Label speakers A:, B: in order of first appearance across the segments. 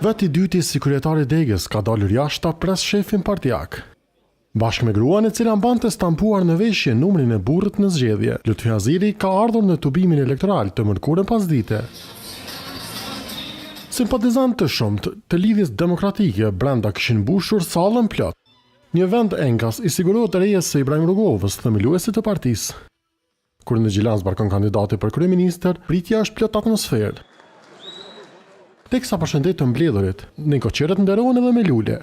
A: Veti dyti si kryetari Degës ka dalur jashtë ta pres shefin partijak. Bashkë me gruan e cila mbante stampuar në veshje numrin e burrit në zgjedhje, Lutfi Aziri ka ardhur në tubimin elektoral të mërkurën pasdite. Simpatizantë të shumt të lidhjes demokratike brenda kishin mbushur sallën plot. Një vend enkas i sigurohet rejes së Ibrahim Rugovës, themeluesit të partisë. Kur në Gjilan zbarkon kandidati për kryeministër, pritja është plot atmosferë. Teksa përshëndet të mbledhurit, negocieret nderohen edhe me lule.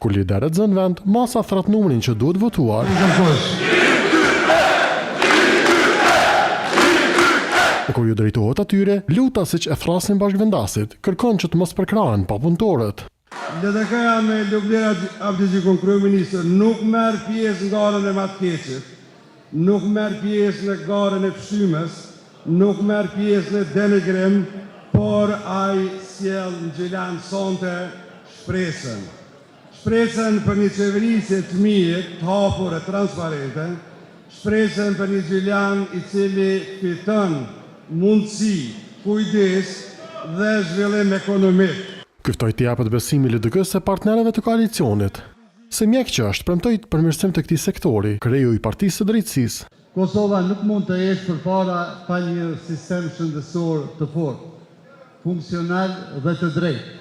A: Kur liderët zënë vend, masa thret numrin që duhet votuar. E kur ju drejtohet atyre, luta siç e thrasin bashkëvendasit, kërkon që të mos përkrahen papunëtorët.
B: LDK-ja me Lugler Abdixhikun kryeministër nuk merr pjesë në garën e matkeqit, nuk merr pjesë në garën e fshymës, nuk merr pjesë në denigrim, por ai sjell në Gjilan sonte shpresën. Shpresën për një qeverisje të mirë, të hapur e transparente, shpresën për një Gjilan i cili fiton mundësi, kujdes dhe zhvillim ekonomik.
A: Ky të japet besimi LDK-s e partnerëve të koalicionit. Se mjek që është premtoi të përmirësim të këtij sektori, kreu i Partisë së Drejtësisë.
C: Kosova nuk mund të ecë përpara pa një sistem shëndetësor të fortë, funksional dhe të drejtë.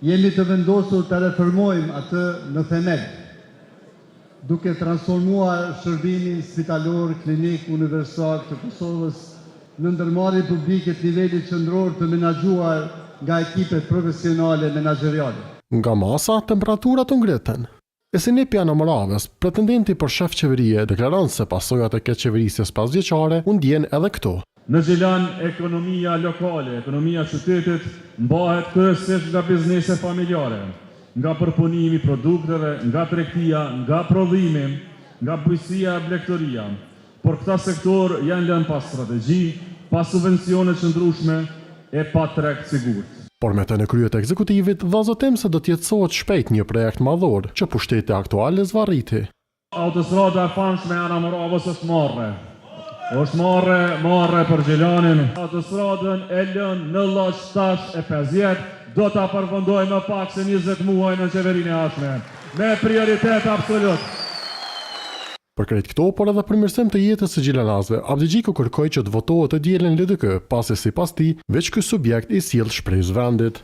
C: Jemi të vendosur të reformojmë atë në themel, duke transformuar shërbimin spitalor, klinik, universal të Kosovës në ndërmarrje publike të nivelit qendror të menaxhuar nga ekipet profesionale menaxheriale.
A: Nga masa, temperaturat u ngriten. Esinipja në Moravës, pretendenti për shef qeverie, deklaron se pasojat e këtë qeverisjes pasvjeçare u ndjen edhe këto.
D: Në Gjilan, ekonomia lokale, ekonomia qytetit mbahet kryesisht nga biznese familjare, nga përpunimi i produkteve, nga tregtia, nga prodhimi, nga bujqësia e blegtoria. Por këta sektor janë lënë pa strategji, pa subvencione qëndrueshme e pa treg sigurt.
A: Por me të në kryet e ekzekutivit, vazhdim se do t'jetësohet shpejt një projekt madhor që pushteti aktuale zvarriti.
D: Autostrada e famshme Ana Moravës është marrë. Është marrë për Gjilanin. Autostradën e lën në lloj tash e 50, do ta përfundojmë më pak se 20 muaj në qeverinë e ardhshme. Me prioritet absolut.
A: Për krejt këto, por edhe përmirësim të jetës së gjilanazëve, Abdixhiku kërkoi që të votohet të dielën LDK, pasi sipas tij, veç ky subjekt i sjell shpresë vendit.